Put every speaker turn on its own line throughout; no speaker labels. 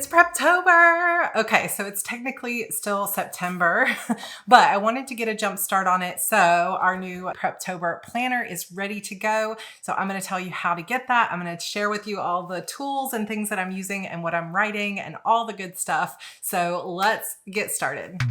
It's Preptober. Okay, so it's technically still September, but I wanted to get a jump start on it. So our new Preptober planner is ready to go. So I'm going to tell you how to get that. I'm going to share with you all the tools and things that I'm using and what I'm writing and all the good stuff. So let's get started.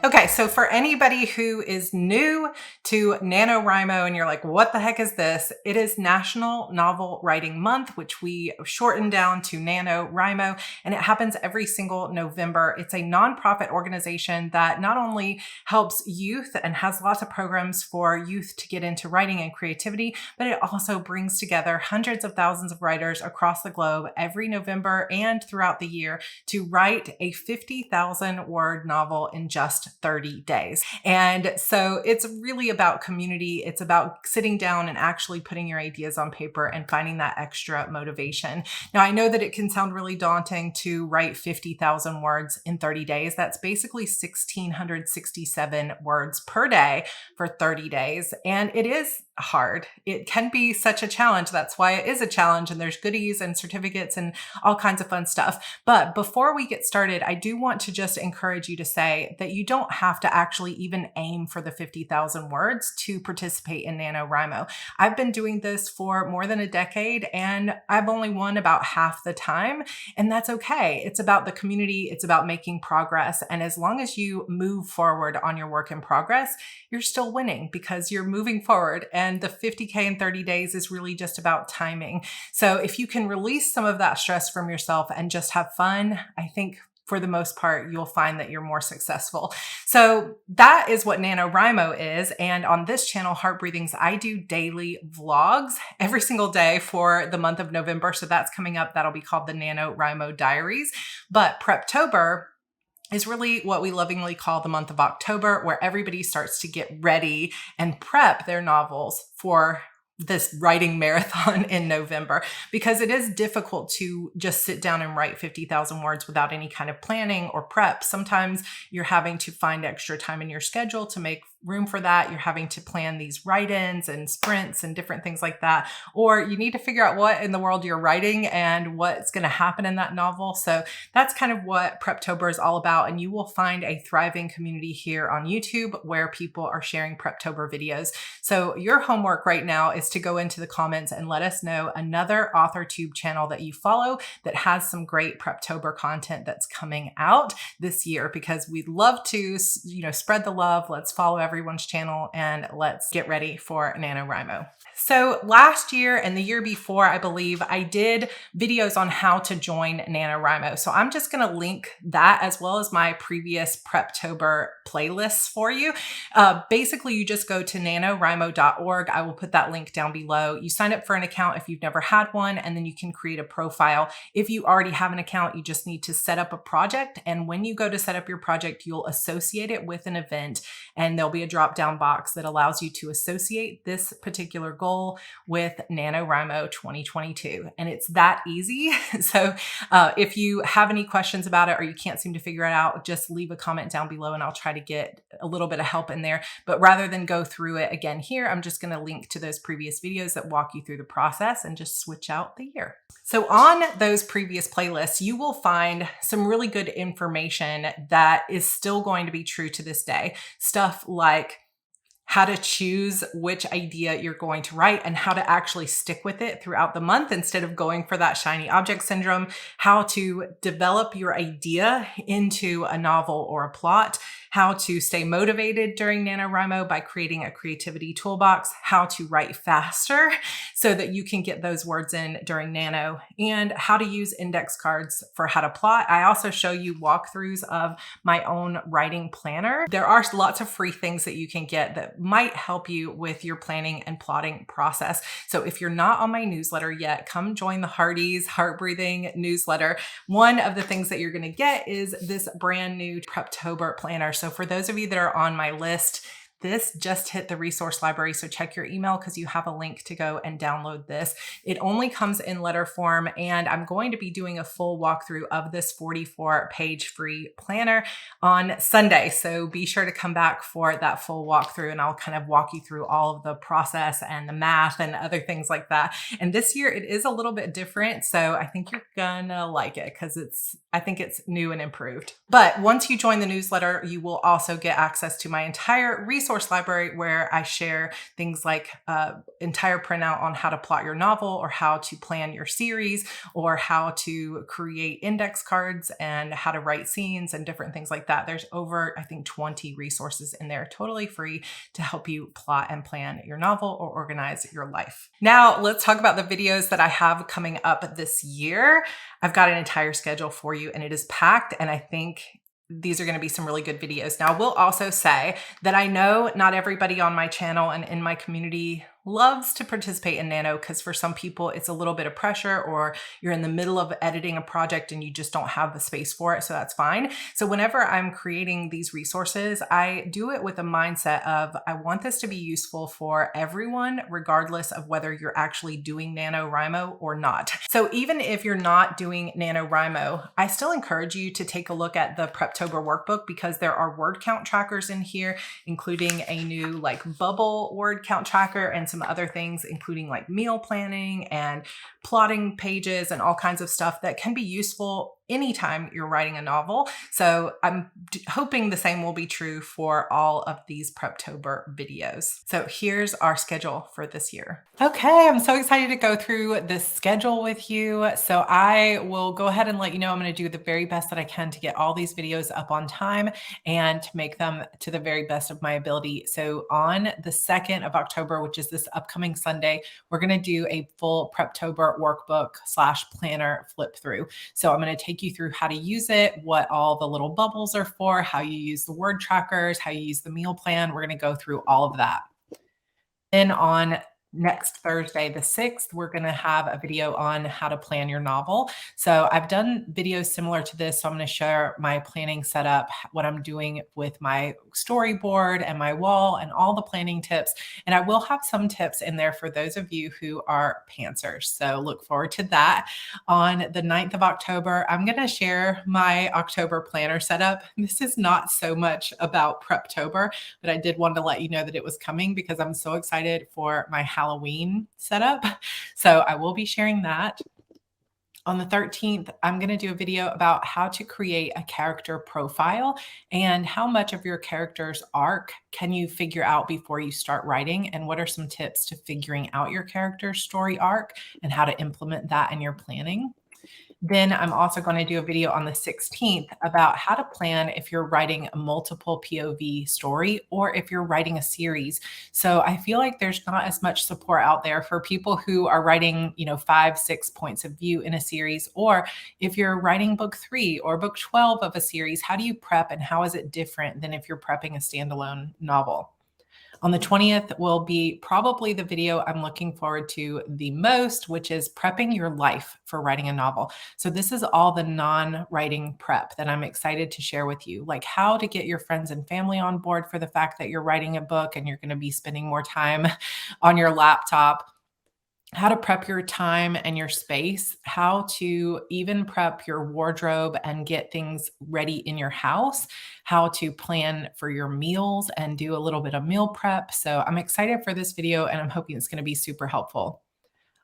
Okay, so for anybody who is new to NaNoWRIMO and you're like, what the heck is this? It is National Novel Writing Month, which we shorten down to NaNoWRIMO, and it happens every single November. It's a nonprofit organization that not only helps youth and has lots of programs for youth to get into writing and creativity, but it also brings together hundreds of thousands of writers across the globe every November and throughout the year to write a 50,000 word novel in just 30 days. And so it's really about community. It's about sitting down and actually putting your ideas on paper and finding that extra motivation. Now, I know that it can sound really daunting to write 50,000 words in 30 days. That's basically 1,667 words per day for 30 days. And it is hard. It can be such a challenge. That's why it is a challenge. And there's goodies and certificates and all kinds of fun stuff. But before we get started, I do want to just encourage you to say that you don't have to actually even aim for the 50,000 words to participate in NaNoWRIMO. I've been doing this for more than a decade and I've only won about half the time, and that's okay. It's about the community. It's about making progress. And as long as you move forward on your work in progress, you're still winning because you're moving forward. And the 50K in 30 days is really just about timing. So if you can release some of that stress from yourself and just have fun, I think for the most part, you'll find that you're more successful. So that is what NaNoWRIMO is. And on this channel, Heart Breathings, I do daily vlogs every single day for the month of November. So that's coming up. That'll be called the NaNoWRIMO Diaries. But Preptober is really what we lovingly call the month of October, where everybody starts to get ready and prep their novels for this writing marathon in November, because it is difficult to just sit down and write 50,000 words without any kind of planning or prep. Sometimes you're having to find extra time in your schedule to make room for that. You're having to plan these write-ins and sprints and different things like that. Or you need to figure out what in the world you're writing and what's going to happen in that novel. So that's kind of what Preptober is all about. And you will find a thriving community here on YouTube where people are sharing Preptober videos. So your homework right now is to go into the comments and let us know another authortube channel that you follow that has some great Preptober content that's coming out this year, because we'd love to, spread the love. Let's follow everyone's channel and let's get ready for NaNoWRIMO. So last year and the year before, I believe I did videos on how to join NaNoWRIMO. So I'm just going to link that as well as my previous Preptober playlists for you. Basically, you just go to nanowrimo.org. I will put that link down below. You sign up for an account if you've never had one, and then you can create a profile. If you already have an account, you just need to set up a project. And when you go to set up your project, you'll associate it with an event, and there'll be a drop-down box that allows you to associate this particular goal with NaNoWRIMO 2022. And it's that easy. So if you have any questions about it or you can't seem to figure it out, just leave a comment down below and I'll try to get a little bit of help in there. But rather than go through it again here, I'm just going to link to those previous videos that walk you through the process and just switch out the year. So on those previous playlists, you will find some really good information that is still going to be true to this day. Stuff like how to choose which idea you're going to write and how to actually stick with it throughout the month instead of going for that shiny object syndrome, how to develop your idea into a novel or a plot, how to stay motivated during NaNoWRIMO by creating a creativity toolbox, how to write faster so that you can get those words in during Nano, and how to use index cards for how to plot. I also show you walkthroughs of my own writing planner. There are lots of free things that you can get that might help you with your planning and plotting process. So if you're not on my newsletter yet, come join the Hearties Heart Breathing newsletter. One of the things that you're going to get is this brand new Preptober planner. So for those of you that are on my list, this just hit the resource library, so check your email because you have a link to go and download this. It only comes in letter form, and I'm going to be doing a full walkthrough of this 44-page free planner on Sunday. So be sure to come back for that full walkthrough, and I'll kind of walk you through all of the process and the math and other things like that. And this year it is a little bit different, so I think you're gonna like it because I think it's new and improved. But once you join the newsletter, you will also get access to my entire resource library, where I share things like entire printout on how to plot your novel, or how to plan your series, or how to create index cards, and how to write scenes and different things like that. There's over, I think, 20 resources in there, totally free, to help you plot and plan your novel or organize your life. Now let's talk about the videos that I have coming up this year. I've got an entire schedule for you, and it is packed, and I think these are going to be some really good videos. Now, I will also say that I know not everybody on my channel and in my community loves to participate in Nano, because for some people it's a little bit of pressure, or you're in the middle of editing a project and you just don't have the space for it. So that's fine. So whenever I'm creating these resources, I do it with a mindset of, I want this to be useful for everyone, regardless of whether you're actually doing NaNoWRIMO or not. So even if you're not doing NaNoWRIMO, I still encourage you to take a look at the Preptober workbook, because there are word count trackers in here, including a new like bubble word count tracker, and some other things, including like meal planning and plotting pages and all kinds of stuff that can be useful anytime you're writing a novel. So I'm hoping the same will be true for all of these Preptober videos. So here's our schedule for this year. Okay, I'm so excited to go through this schedule with you. So I will go ahead and let you know I'm going to do the very best that I can to get all these videos up on time and to make them to the very best of my ability. So on the 2nd of October, which is this upcoming Sunday, we're going to do a full Preptober workbook / planner flip through. So I'm going to take you through how to use it, what all the little bubbles are for, how you use the word trackers, how you use the meal plan. We're going to go through all of that. Then on next Thursday, the 6th, we're going to have a video on how to plan your novel. So I've done videos similar to this. So I'm going to share my planning setup, what I'm doing with my storyboard and my wall, and all the planning tips. And I will have some tips in there for those of you who are pantsers. So look forward to that. On the 9th of October, I'm going to share my October planner setup. This is not so much about Preptober, but I did want to let you know that it was coming, because I'm so excited for my Halloween setup. So I will be sharing that. On the 13th, I'm going to do a video about how to create a character profile, and how much of your character's arc can you figure out before you start writing, and what are some tips to figuring out your character's story arc and how to implement that in your planning. Then I'm also going to do a video on the 16th about how to plan if you're writing a multiple POV story, or if you're writing a series. So I feel like there's not as much support out there for people who are writing, 5-6 points of view in a series, or if you're writing book 3 or book 12 of a series, how do you prep, and how is it different than if you're prepping a standalone novel? On the 20th will be probably the video I'm looking forward to the most, which is prepping your life for writing a novel. So this is all the non-writing prep that I'm excited to share with you, like how to get your friends and family on board for the fact that you're writing a book and you're going to be spending more time on your laptop, how to prep your time and your space, how to even prep your wardrobe and get things ready in your house, how to plan for your meals and do a little bit of meal prep. So I'm excited for this video, and I'm hoping it's going to be super helpful.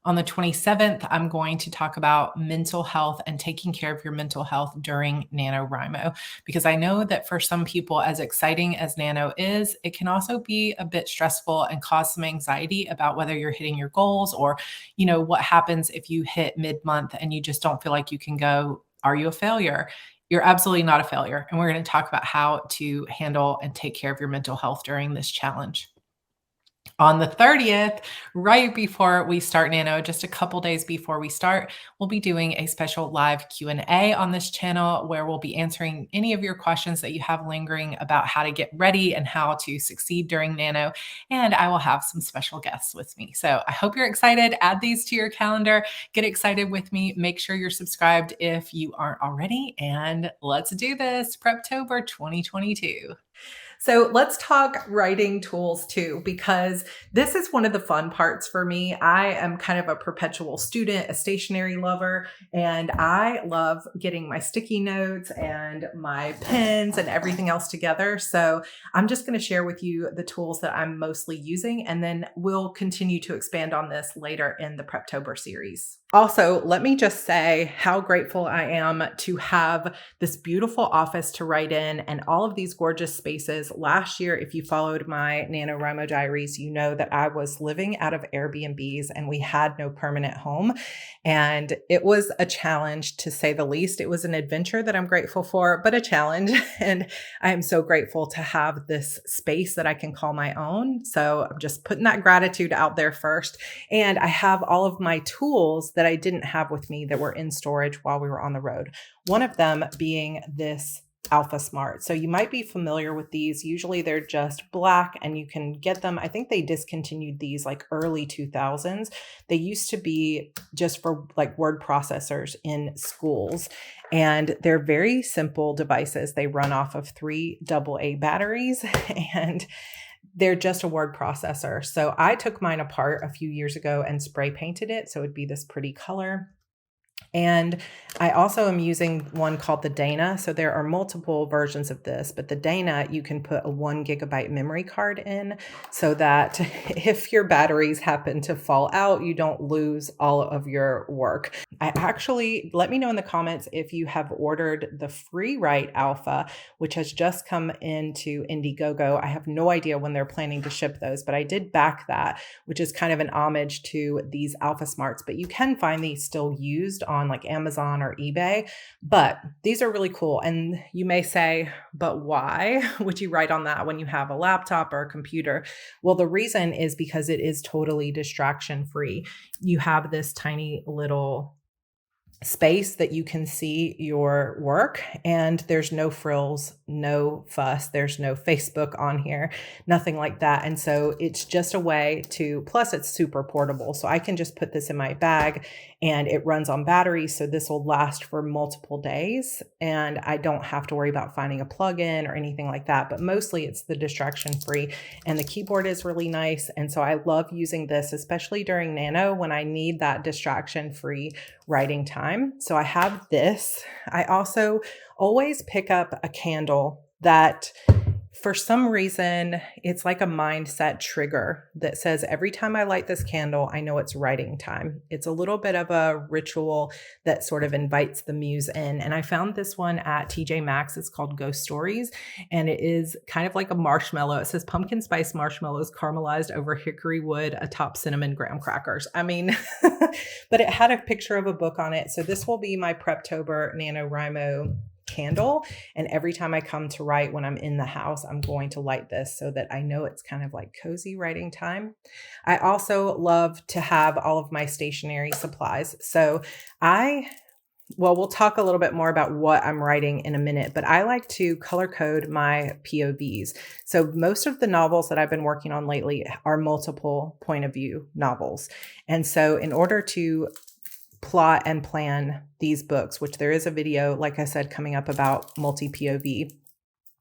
On the 27th, I'm going to talk about mental health and taking care of your mental health during NaNoWRIMO, because I know that for some people, as exciting as Nano is, it can also be a bit stressful and cause some anxiety about whether you're hitting your goals, or, what happens if you hit mid-month and you just don't feel like you can go. Are you a failure? You're absolutely not a failure. And we're going to talk about how to handle and take care of your mental health during this challenge. On the 30th, right before we start Nano, just a couple days before we start, we'll be doing a special live Q&A on this channel, where we'll be answering any of your questions that you have lingering about how to get ready and how to succeed during Nano. And I will have some special guests with me. So I hope you're excited. Add these to your calendar. Get excited with me. Make sure you're subscribed if you aren't already. And let's do this. Preptober 2022. So let's talk writing tools too, because this is one of the fun parts for me. I am kind of a perpetual student, a stationery lover, and I love getting my sticky notes and my pens and everything else together. So I'm just going to share with you the tools that I'm mostly using, and then we'll continue to expand on this later in the Preptober series. Also, let me just say how grateful I am to have this beautiful office to write in and all of these gorgeous spaces. Last year, if you followed my NaNoWRIMO diaries, you know that I was living out of Airbnbs and we had no permanent home. And it was a challenge, to say the least. It was an adventure that I'm grateful for, but a challenge. And I am so grateful to have this space that I can call my own. So I'm just putting that gratitude out there first. And I have all of my tools that I didn't have with me that were in storage while we were on the road. One of them being this Alpha Smart. So you might be familiar with these. Usually they're just black and you can get them. I think they discontinued these like early 2000s. They used to be just for like word processors in schools. And they're very simple devices. They run off of 3 AA batteries and they're just a word processor. So I took mine apart a few years ago and spray painted it so it'd be this pretty color. And I also am using one called the Dana. So there are multiple versions of this, but the Dana, you can put a 1 GB memory card in so that if your batteries happen to fall out, you don't lose all of your work. Let me know in the comments if you have ordered the FreeWrite Alpha, which has just come into Indiegogo. I have no idea when they're planning to ship those, but I did back that, which is kind of an homage to these Alpha Smarts, but you can find these still used on like Amazon or eBay, but these are really cool. And you may say, but why would you write on that when you have a laptop or a computer? Well, the reason is because it is totally distraction free. You have this tiny little space that you can see your work, and there's no frills, no fuss, there's no Facebook on here, nothing like that. And so it's just a way to, plus it's super portable. So I can just put this in my bag and it runs on batteries. So this will last for multiple days and I don't have to worry about finding a plug-in or anything like that. But mostly it's the distraction free, and the keyboard is really nice. And so I love using this, especially during Nano when I need that distraction free writing time. So I have this. I also always pick up a candle that, for some reason, it's like a mindset trigger that says every time I light this candle, I know it's writing time. It's a little bit of a ritual that sort of invites the muse in. And I found this one at TJ Maxx. It's called Ghost Stories. And it is kind of like a marshmallow. It says pumpkin spice marshmallows caramelized over hickory wood atop cinnamon graham crackers. I mean, but it had a picture of a book on it. So this will be my Preptober NaNoWRIMO candle. And every time I come to write when I'm in the house, I'm going to light this so that I know it's kind of like cozy writing time. I also love to have all of my stationery supplies. So we'll talk a little bit more about what I'm writing in a minute, but I like to color code my POVs. So most of the novels that I've been working on lately are multiple point of view novels. And so in order to plot and plan these books, which there is a video, like I said, coming up about multi-POV,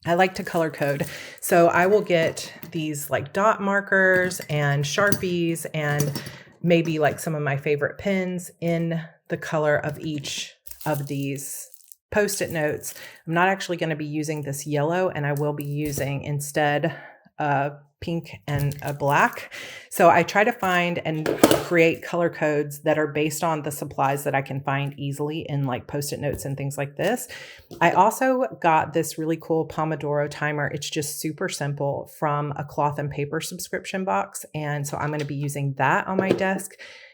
I like to color code. So I will get these like dot markers and Sharpies and maybe like some of my favorite pens in the color of each of these Post-it notes. I'm not actually going to be using this yellow, and I will be using instead pink and a black. So I try to find and create color codes that are based on the supplies that I can find easily in like Post-it notes and things like this. I also got this really cool Pomodoro timer. It's just super simple from a cloth and paper subscription box. And so I'm going to be using that on my desk.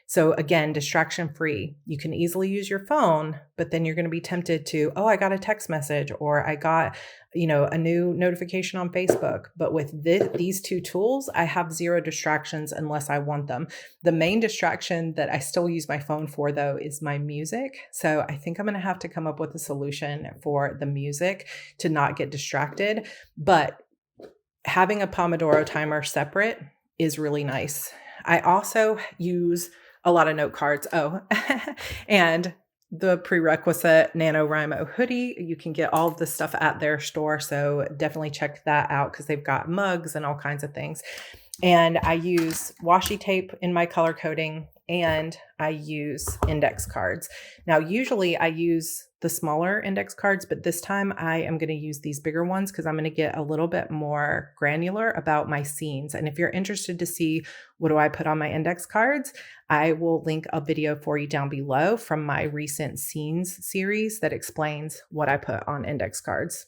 So again, distraction free. You can easily use your phone, but then you're going to be tempted to, oh, I got a text message, or I got, a new notification on Facebook. But with these two tools, I have zero distractions unless I want them. The main distraction that I still use my phone for, though, is my music. So I think I'm going to have to come up with a solution for the music to not get distracted. But having a Pomodoro timer separate is really nice. I also use a lot of note cards. Oh, and the prerequisite NaNoWRIMO hoodie. You can get all of this stuff at their store, so definitely check that out because they've got mugs and all kinds of things. And I use washi tape in my color coding, and I use index cards. Now, usually I use the smaller index cards, but this time I am going to use these bigger ones because I'm going to get a little bit more granular about my scenes. And if you're interested to see what do I put on my index cards, I will link a video for you down below from my recent scenes series that explains what I put on index cards.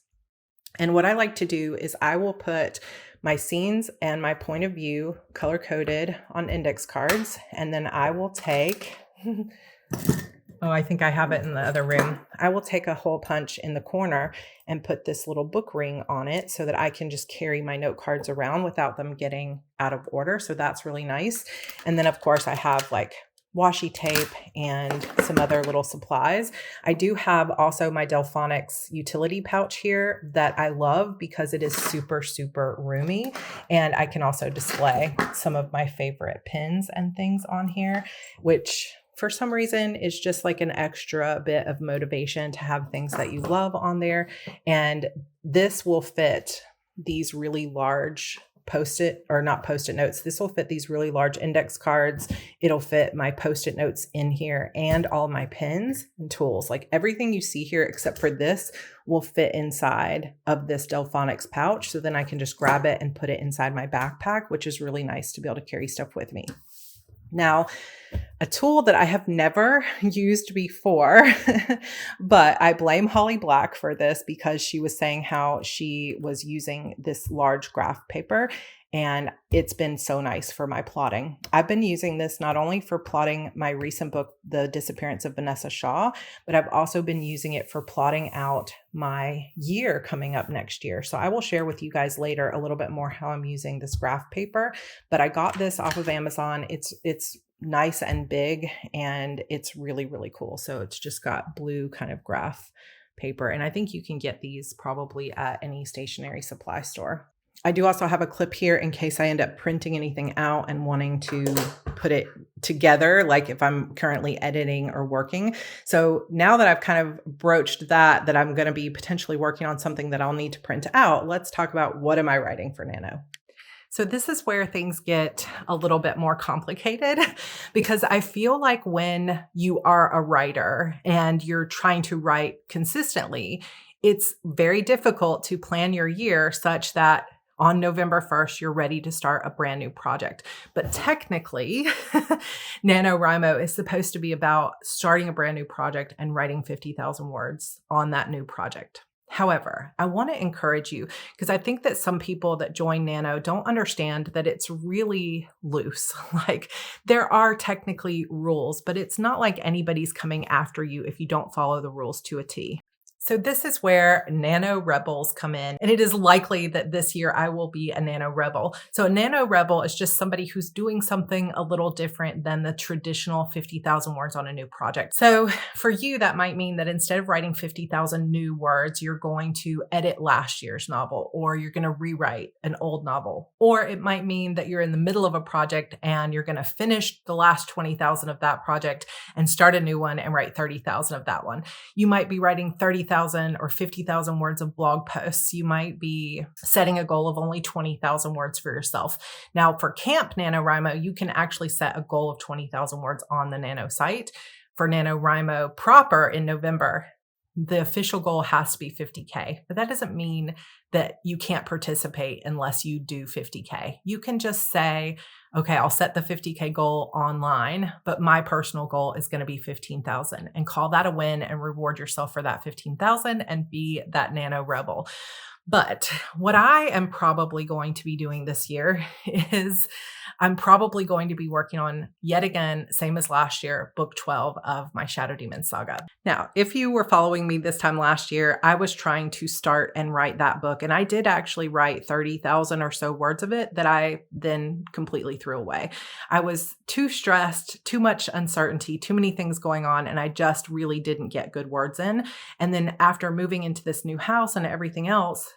And what I like to do is I will put my scenes and my point of view color coded on index cards. And then I will take, oh, I think I have it in the other room. I will take a hole punch in the corner and put this little book ring on it so that I can just carry my note cards around without them getting out of order. So that's really nice. And then of course I have like washi tape and some other little supplies. I do have also my Delphonics utility pouch here that I love because it is super, super roomy. And I can also display some of my favorite pins and things on here, which for some reason is just like an extra bit of motivation to have things that you love on there. And this will fit these really large post-it, or not post-it notes. This will fit these really large index cards. It'll fit my post-it notes in here and all my pins and tools. Like everything you see here except for this will fit inside of this Delphonics pouch. So then I can just grab it and put it inside my backpack, which is really nice to be able to carry stuff with me. Now, a tool that I have never used before, but I blame Holly Black for this because she was saying how she was using this large graph paper, and it's been so nice for my plotting. I've been using this not only for plotting my recent book, The Disappearance of Vanessa Shaw, but I've also been using it for plotting out my year coming up next year. So I will share with you guys later a little bit more how I'm using this graph paper, but I got this off of Amazon. It's nice and big, and it's really, really cool. So it's just got blue kind of graph paper. And I think you can get these probably at any stationery supply store. I do also have a clip here in case I end up printing anything out and wanting to put it together, like if I'm currently editing or working. So now that I've kind of broached that I'm going to be potentially working on something that I'll need to print out, let's talk about what am I writing for Nano. So this is where things get a little bit more complicated because I feel like when you are a writer and you're trying to write consistently, it's very difficult to plan your year such that on November 1st, you're ready to start a brand new project. But technically, NaNoWRIMO is supposed to be about starting a brand new project and writing 50,000 words on that new project. However, I want to encourage you because I think that some people that join Nano don't understand that it's really loose. Like there are technically rules, but it's not like anybody's coming after you if you don't follow the rules to a T. So this is where Nano Rebels come in. And it is likely that this year I will be a Nano Rebel. So a Nano Rebel is just somebody who's doing something a little different than the traditional 50,000 words on a new project. So for you, that might mean that instead of writing 50,000 new words, you're going to edit last year's novel, or you're going to rewrite an old novel. Or it might mean that you're in the middle of a project and you're going to finish the last 20,000 of that project and start a new one and write 30,000 of that one. You might be writing 30,000 or 50,000 words of blog posts. You might be setting a goal of only 20,000 words for yourself. Now for Camp NaNoWRIMO, you can actually set a goal of 20,000 words on the Nano site. For NaNoWRIMO proper in November, the official goal has to be 50K, but that doesn't mean that you can't participate unless you do 50K. You can just say, okay, I'll set the 50K goal online, but my personal goal is going to be 15,000, and call that a win and reward yourself for that 15,000 and be that Nano Rebel. But what I am probably going to be doing this year is I'm probably going to be working on, yet again, same as last year, book 12 of my Shadow Demon saga. Now, if you were following me this time last year, I was trying to start and write that book. And I did actually write 30,000 or so words of it that I then completely threw away. I was too stressed, too much uncertainty, too many things going on, and I just really didn't get good words in. And then after moving into this new house and everything else,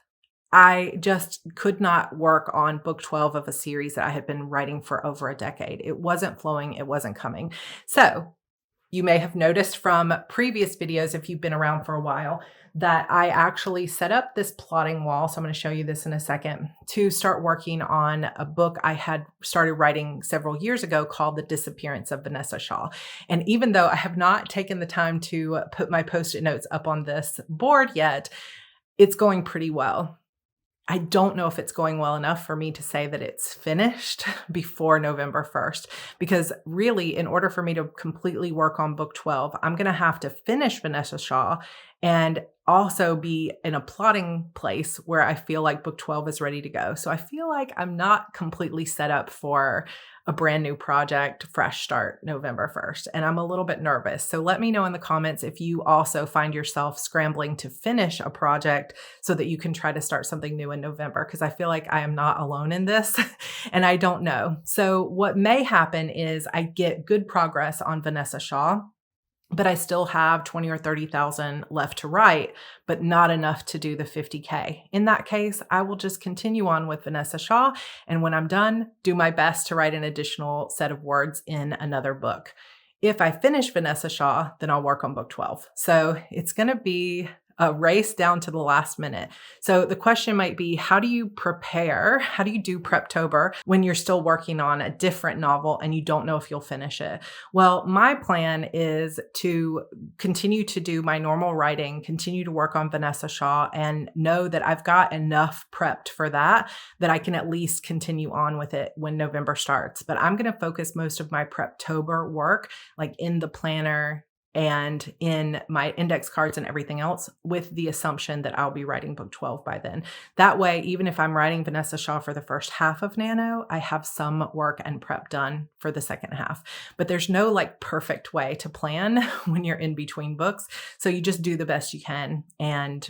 I just could not work on book 12 of a series that I had been writing for over a decade. It wasn't flowing. It wasn't coming. So You may have noticed from previous videos, if you've been around for a while, that I actually set up this plotting wall. So I'm going to show you this in a second to start working on a book I had started writing several years ago called The Disappearance of Vanessa Shaw. And even though I have not taken the time to put my Post-it notes up on this board yet, it's going pretty well. I don't know if it's going well enough for me to say that it's finished before November 1st, because really, in order for me to completely work on book 12, I'm going to have to finish Vanessa Shaw and also be in a plotting place where I feel like book 12 is ready to go. So I feel like I'm not completely set up for a brand new project, fresh start November 1st. And I'm a little bit nervous. So let me know in the comments if you also find yourself scrambling to finish a project so that you can try to start something new in November, because I feel like I am not alone in this and I don't know. So what may happen is I get good progress on Vanessa Shaw, but I still have 20 or 30,000 left to write, but not enough to do the 50K. In that case, I will just continue on with Vanessa Shaw. And when I'm done, do my best to write an additional set of words in another book. If I finish Vanessa Shaw, then I'll work on book 12. So it's going to be a race down to the last minute. So the question might be, how do you prepare? How do you do Preptober when you're still working on a different novel and you don't know if you'll finish it? Well, my plan is to continue to do my normal writing, continue to work on Vanessa Shaw, and know that I've got enough prepped for that I can at least continue on with it when November starts. But I'm going to focus most of my Preptober work, like in the planner and in my index cards and everything else, with the assumption that I'll be writing book 12 by then. That way, even if I'm writing Vanessa Shaw for the first half of Nano, I have some work and prep done for the second half. But there's no like perfect way to plan when you're in between books. So you just do the best you can and,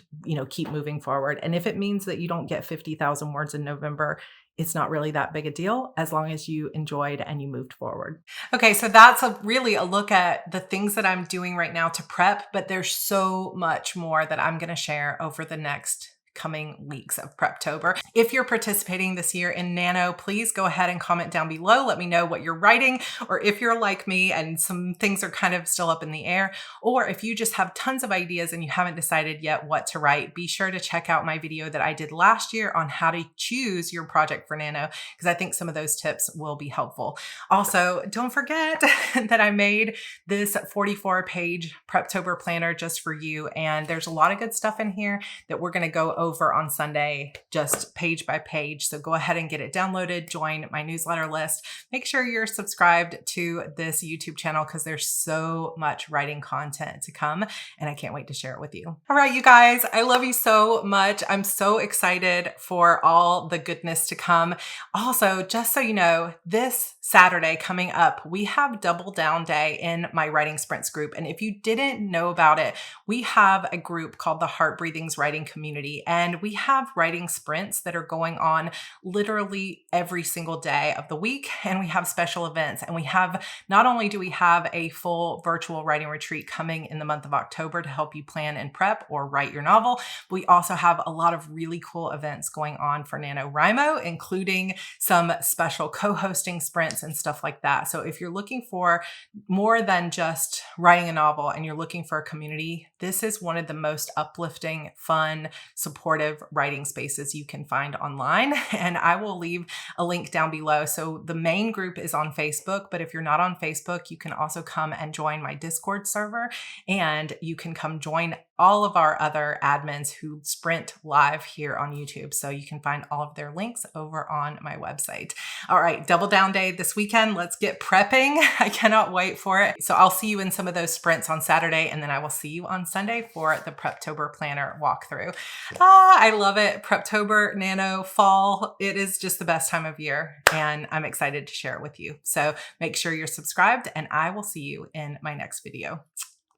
keep moving forward. And if it means that you don't get 50,000 words in November, it's not really that big a deal as long as you enjoyed and you moved forward. Okay, so that's really a look at the things that I'm doing right now to prep, but there's so much more that I'm going to share over the next coming weeks of Preptober. If you're participating this year in Nano, please go ahead and comment down below. Let me know what you're writing, or if you're like me and some things are kind of still up in the air, or if you just have tons of ideas and you haven't decided yet what to write, be sure to check out my video that I did last year on how to choose your project for Nano, because I think some of those tips will be helpful. Also, don't forget that I made this 44-page Preptober planner just for you, and there's a lot of good stuff in here that we're going to go over on Sunday, just page by page. So go ahead and get it downloaded, join my newsletter list. Make sure you're subscribed to this YouTube channel because there's so much writing content to come and I can't wait to share it with you. All right, you guys, I love you so much. I'm so excited for all the goodness to come. Also, just so you know, this Saturday coming up, we have Double Down Day in my Writing Sprints group. And if you didn't know about it, we have a group called the Heart Breathings Writing Community. And we have writing sprints that are going on literally every single day of the week. And we have special events. And we have, not only do we have a full virtual writing retreat coming in the month of October to help you plan and prep or write your novel, but we also have a lot of really cool events going on for NaNoWRIMO, including some special co-hosting sprints and stuff like that. So if you're looking for more than just writing a novel and you're looking for a community, this is one of the most uplifting, fun, supportive writing spaces you can find online. And I will leave a link down below. So the main group is on Facebook, but if you're not on Facebook, you can also come and join my Discord server, and you can come join all of our other admins who sprint live here on YouTube. So you can find all of their links over on my website. All right, Double Down Day this weekend. Let's get prepping. I cannot wait for it. So I'll see you in some of those sprints on Saturday, and then I will see you on Sunday for the Preptober planner walkthrough. I love it. Preptober, Nano, fall. It is just the best time of year, and I'm excited to share it with you. So make sure you're subscribed, and I will see you in my next video.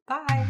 Bye.